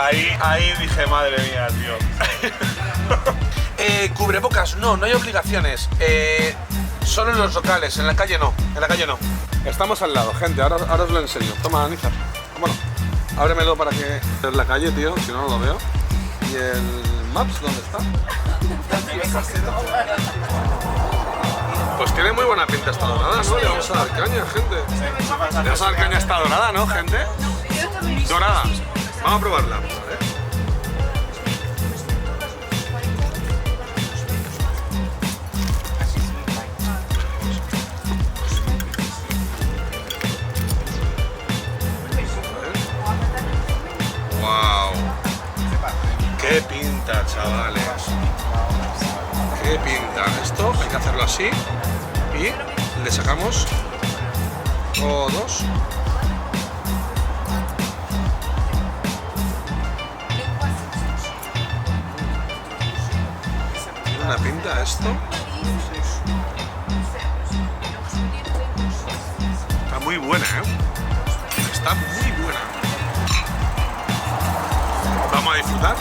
Ahí dije, madre mía, tío. Cubrebocas, no hay obligaciones. Solo en los locales, en la calle no. Estamos al lado, gente, ahora os lo enseño. Toma, Nízar. Bueno, ábremelo para que veas la calle, tío, si no, no lo veo. ¿Y el Maps dónde está? Pues tiene muy buena pinta esta dorada, ¿no? Le vamos a dar caña, gente. Le vamos a dar caña a esta dorada, ¿no, gente? Dorada. Vamos a probarla. ¡Wow! ¡Qué pinta, chavales! ¡Qué pinta! Esto hay que hacerlo así y le sacamos todos. ¿Tiene una pinta esto? Está muy buena, ¿eh? Está muy buena. Vamos a disfrutar.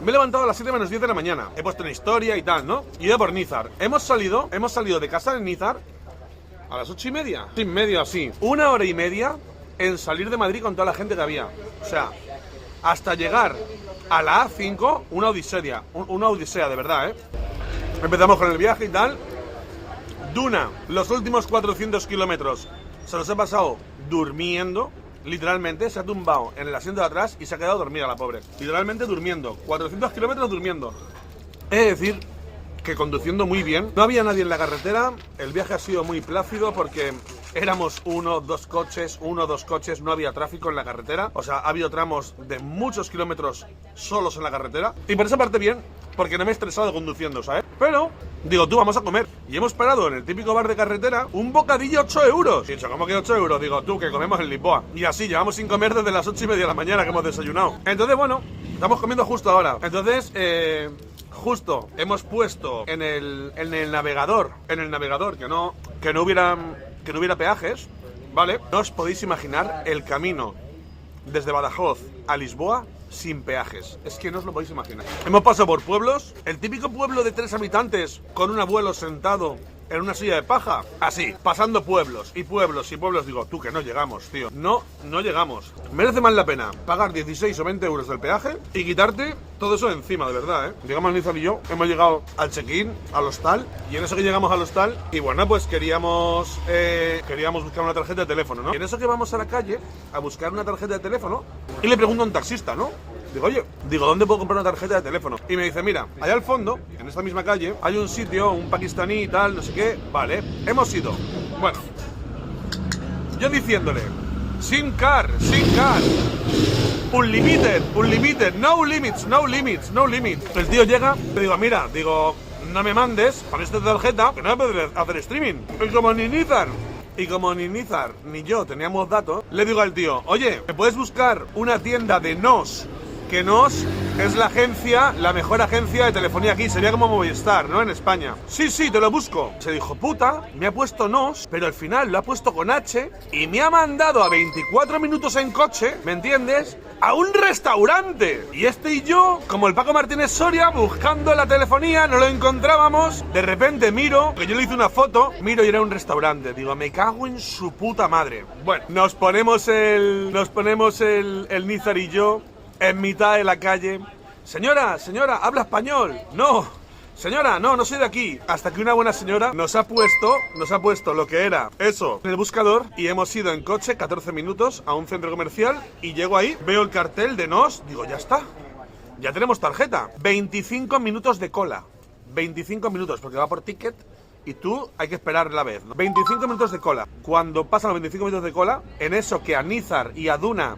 Me he levantado a las 7 menos 10 de la mañana. He puesto una historia y tal, ¿no? Y he ido por Nízar. Hemos salido de casa de Nízar a las 8:30. 8:30 así. 1 hora y media en salir de Madrid con toda la gente que había. O sea, hasta llegar a la A5, una odisea de verdad, ¿eh? Empezamos con el viaje y tal. Duna, los últimos 400 kilómetros se los he pasado durmiendo. Literalmente se ha tumbado en el asiento de atrás y se ha quedado dormida la pobre. Literalmente durmiendo. 400 kilómetros durmiendo. He de decir que conduciendo muy bien. No había nadie en la carretera. El viaje ha sido muy plácido porque éramos uno, dos coches. No había tráfico en la carretera. O sea, ha habido tramos de muchos kilómetros solos en la carretera. Y por esa parte bien, porque no me he estresado conduciendo, ¿sabes? Pero, digo, tú, vamos a comer. Y hemos parado en el típico bar de carretera, un bocadillo 8 euros. Y he dicho, ¿cómo que 8 euros? Digo, tú, que comemos en Lisboa. Y así, llevamos sin comer desde las 8:30 de la mañana que hemos desayunado. Entonces, bueno, estamos comiendo justo ahora. Entonces, justo hemos puesto en el navegador, que no hubiera peajes, ¿vale? No os podéis imaginar el camino desde Badajoz a Lisboa sin peajes. Es que no os lo podéis imaginar. Hemos pasado por pueblos, el típico pueblo de 3 habitantes con un abuelo sentado en una silla de paja, así, pasando pueblos y pueblos y pueblos. Digo, tú, que no llegamos, tío. No llegamos. Merece más la pena pagar 16 o 20 euros del peaje y quitarte todo eso de encima, de verdad, ¿eh? Llegamos Nízar y yo, hemos llegado al check-in, al hostal, y en eso que llegamos al hostal, y bueno, pues queríamos buscar una tarjeta de teléfono, ¿no? Y en eso que vamos a la calle a buscar una tarjeta de teléfono, y le pregunto a un taxista, ¿no? Digo, oye, ¿dónde puedo comprar una tarjeta de teléfono? Y me dice, mira, allá al fondo, en esta misma calle, hay un sitio, un pakistaní y tal, no sé qué. Vale, hemos ido. Bueno, yo diciéndole, SIM card, unlimited, no limits. El tío llega, le digo, mira, no me mandes con esta tarjeta, que no voy a poder hacer streaming. Y como ni Nízar ni yo teníamos datos, le digo al tío, oye, ¿me puedes buscar una tienda de NOS? Que NOS es la mejor agencia de telefonía aquí, sería como Movistar, ¿no? En España. Sí, te lo busco. Se dijo, puta, me ha puesto NOS, pero al final lo ha puesto con H y me ha mandado a 24 minutos en coche, ¿me entiendes?, a un restaurante. Y este y yo, como el Paco Martínez Soria, buscando la telefonía, no lo encontrábamos. De repente miro, que yo le hice una foto, miro y era un restaurante. Digo, me cago en su puta madre. Bueno, nos ponemos el Nízar y yo en mitad de la calle. Señora, habla español. No, señora, no soy de aquí. Hasta que una buena señora nos ha puesto lo que era eso en el buscador, y hemos ido en coche 14 minutos a un centro comercial, y llego ahí, veo el cartel de NOS, digo, ya está, ya tenemos tarjeta. 25 minutos de cola. 25 minutos, porque va por ticket y tú hay que esperar la vez, ¿no? 25 minutos de cola. Cuando pasan los 25 minutos de cola, en eso que a Nízar y a Duna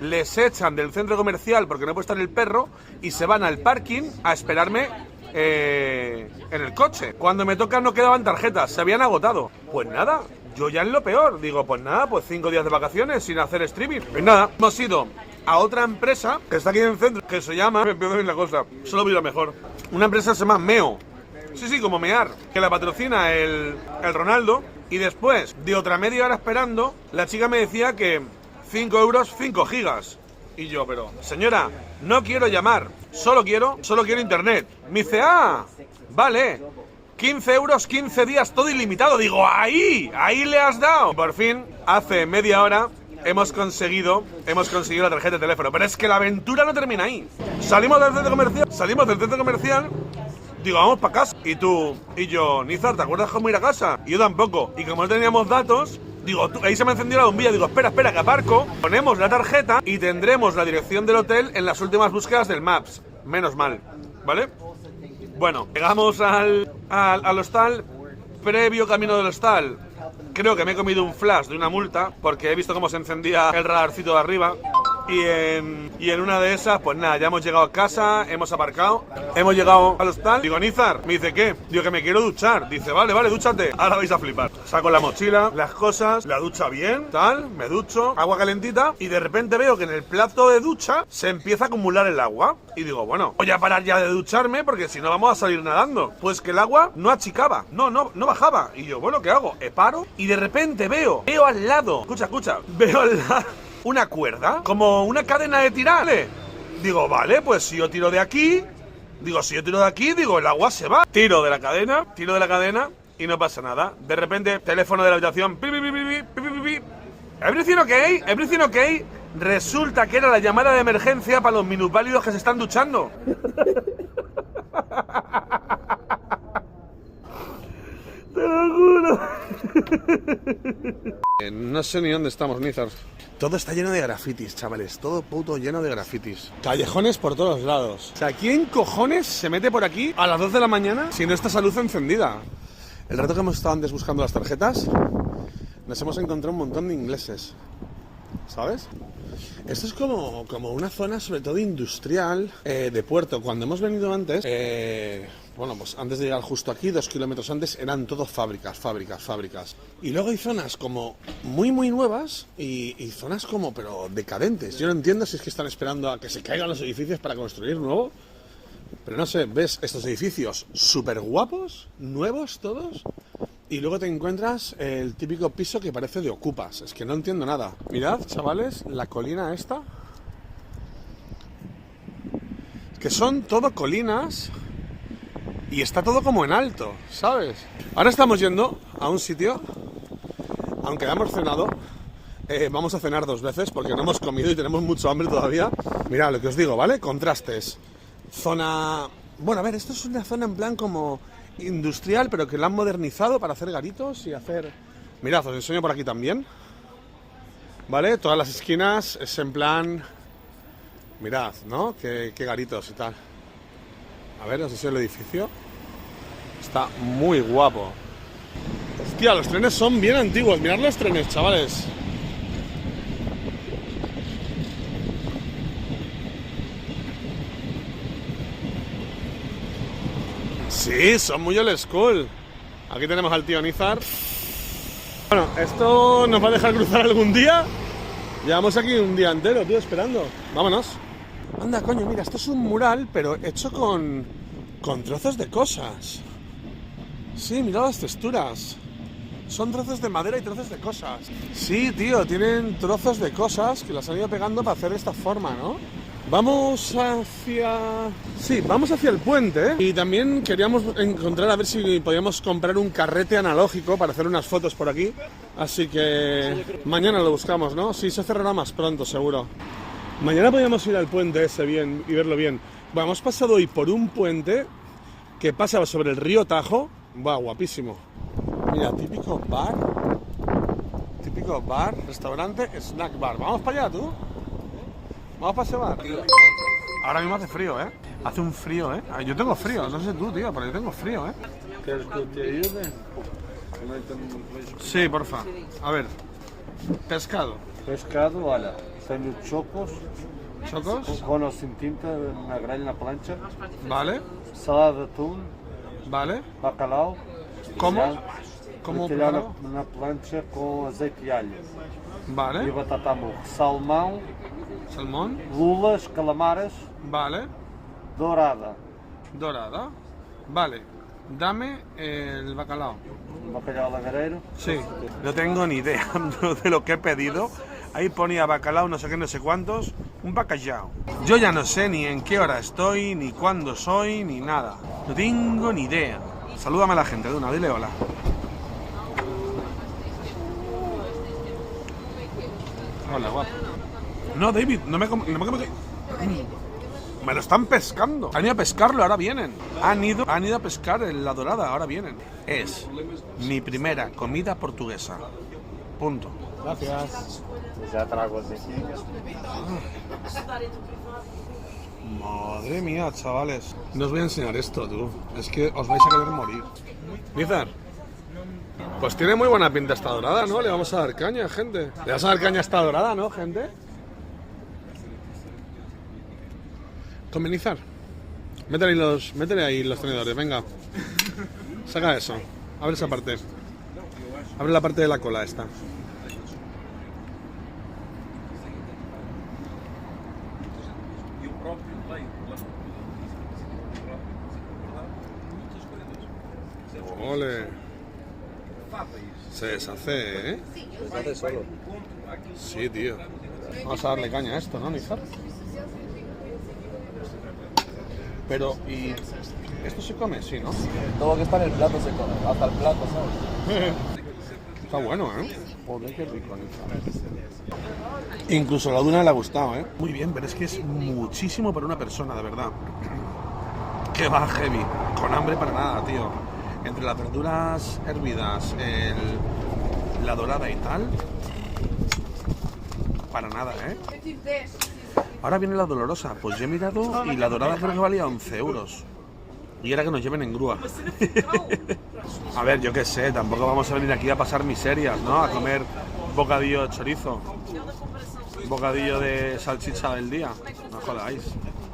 les echan del centro comercial porque no puede estar el perro, y se van al parking a esperarme en el coche. Cuando me tocan no quedaban tarjetas, se habían agotado. Pues nada, yo ya en lo peor, digo, pues nada, pues 5 días de vacaciones sin hacer streaming. Pues nada, hemos ido a otra empresa que está aquí en el centro, que se llama, me empiezo a decir la cosa, solo vi lo mejor. Una empresa se llama Meo, Sí, como mear, que la patrocina el Ronaldo. Y después de otra media hora esperando, la chica me decía que 5 euros, 5 gigas. Y yo, pero, señora, no quiero llamar, solo quiero internet. Me dice, vale, 15 euros, 15 días, todo ilimitado. Digo, ahí le has dado. Por fin, hace media hora, hemos conseguido la tarjeta de teléfono. Pero es que la aventura no termina ahí. Salimos del centro comercial, digo, vamos para casa. Y yo, Nizar, ¿te acuerdas cómo ir a casa? Y yo tampoco. Y como no teníamos datos, digo, ahí se me encendió la bombilla. Digo, espera, que aparco. Ponemos la tarjeta y tendremos la dirección del hotel en las últimas búsquedas del Maps. Menos mal, ¿vale? Bueno, llegamos al hostal. Previo camino del hostal, creo que me he comido un flash de una multa, porque he visto cómo se encendía el radarcito de arriba. Y en una de esas, pues nada, ya hemos llegado a casa, hemos aparcado, hemos llegado al hostal. Digo, Nizar, me dice, ¿qué? Digo, que me quiero duchar. Dice, vale, dúchate. Ahora vais a flipar. Saco la mochila, las cosas, la ducha bien, tal, me ducho, agua calentita, y de repente veo que en el plato de ducha se empieza a acumular el agua. Y digo, bueno, voy a parar ya de ducharme, porque si no vamos a salir nadando. Pues que el agua no achicaba, no bajaba. Y yo, bueno, ¿qué hago? Paro, y de repente veo al lado, escucha, veo al lado una cuerda, como una cadena de tirar. Digo, vale, pues si yo tiro de aquí, el agua se va. Tiro de la cadena y no pasa nada. De repente, teléfono de la habitación, everything okay. Resulta que era la llamada de emergencia para los minusválidos que se están duchando. Te lo juro. No sé ni dónde estamos, Nizar. Todo está lleno de grafitis, chavales. Todo puto lleno de grafitis. Callejones por todos lados. O sea, ¿quién cojones se mete por aquí a las 2 de la mañana si no está esa luz encendida? El rato que hemos estado antes buscando las tarjetas, nos hemos encontrado un montón de ingleses, ¿sabes? Esto es como una zona sobre todo industrial, de puerto. Cuando hemos venido antes, bueno, pues antes de llegar justo aquí, 2 kilómetros antes, eran todo fábricas. Y luego hay zonas como muy nuevas y zonas como, pero decadentes. Yo no entiendo si es que están esperando a que se caigan los edificios para construir nuevo. Pero no sé, ves estos edificios súper guapos, nuevos todos, y luego te encuentras el típico piso que parece de ocupas. Es que no entiendo nada. Mirad, chavales, la colina esta. Es que son todo colinas y está todo como en alto, ¿sabes? Ahora estamos yendo a un sitio, aunque ya hemos cenado, vamos a cenar 2 veces porque no hemos comido y tenemos mucho hambre todavía. Mirad lo que os digo, ¿vale? Contrastes. Zona... Bueno, a ver, esto es una zona en plan como industrial, pero que la han modernizado para hacer garitos y hacer... Mirad, os enseño por aquí también, ¿vale? Todas las esquinas es en plan... Mirad, ¿no? Qué garitos y tal. A ver, os enseño el edificio. Está muy guapo. Hostia, los trenes son bien antiguos. Mirad los trenes, chavales. Sí, son muy old school. Aquí tenemos al tío Nizar. Bueno, ¿esto nos va a dejar cruzar algún día? Llevamos aquí un día entero, tío, esperando. Vámonos. Anda, coño, mira, esto es un mural, pero hecho con trozos de cosas. Sí, mira las texturas. Son trozos de madera y trozos de cosas. Sí, tío, tienen trozos de cosas que las han ido pegando para hacer esta forma, ¿no? Vamos hacia... Sí, vamos hacia el puente, ¿eh? Y también queríamos encontrar a ver si podíamos comprar un carrete analógico para hacer unas fotos por aquí. Así que mañana lo buscamos, ¿no? Sí, se cerrará más pronto, seguro. Mañana podríamos ir al puente ese bien y verlo bien. Bueno, hemos pasado hoy por un puente que pasa sobre el río Tajo. Va, guapísimo. Mira, típico bar, restaurante, snack bar. ¿Vamos para allá, tú? ¿Vamos para ese bar? Ahora mismo hace frío, ¿eh? Hace un frío, ¿eh? Yo tengo frío, no sé tú, tío, pero yo tengo frío, ¿eh? ¿Quieres que te ayude? Sí, porfa. A ver, pescado. Pescado, olha, tenho chocos. ¿Chocos? Com cono sin tinta na grelha, na plancha. Vale, Salada de atum, vale. bacalhau. ¿Cómo? ¿Cómo Grelhado preparo? na plancha com azeite e alho. E Vale. batata murro. Salmão, Salmón. lulas, calamares, Vale. dourada. Dorada. Vale. Dame el bacalao. Bacalhau lagareiro. Sí. No tengo ni idea de lo que he pedido. Ahí ponía bacalao, no sé qué, no sé cuántos. Un bacalao. Yo ya no sé ni en qué hora estoy, ni cuándo soy, ni nada. No tengo ni idea. Salúdame a la gente de una, dile hola. Hola, guapo. No, David, no me lo están pescando. Han ido a pescarlo, ahora vienen. Han ido a pescar en la dorada, ahora vienen. Es mi primera comida portuguesa. Punto. Gracias. Ya trago as biquinhas. Madre mía, chavales. No os voy a enseñar esto, tú. Es que os vais a querer morir. Nizar. Pues tiene muy buena pinta esta dorada, ¿no? Le vamos a dar caña, gente. Le vamos a dar caña a esta dorada, ¿no, gente? Convenizar. Métele ahí los tenedores, venga. Saca eso. Abre esa parte. Abre la parte de la cola esta. Ole. Se deshace, ¿eh? Se deshace solo. Sí, tío. Vamos a darle caña a esto, ¿no, Nizar? Pero, ¿y esto se come? Sí, ¿no? Todo lo que está en el plato se come, hasta el plato, ¿sabes? Está bueno, ¿eh? Joder, qué rico, Nizar. Incluso la duna le ha gustado, ¿eh? Muy bien, pero es que es muchísimo para una persona, de verdad. Que va heavy. Con hambre para nada, tío. Entre las verduras hervidas, la dorada y tal. Para nada, ¿eh? Ahora viene la dolorosa. Pues yo he mirado y la dorada creo que valía 11 euros. Y era que nos lleven en grúa. A ver, yo qué sé, tampoco vamos a venir aquí a pasar miserias, ¿no? A comer bocadillo de chorizo. Bocadillo de salchicha del día. No jodáis.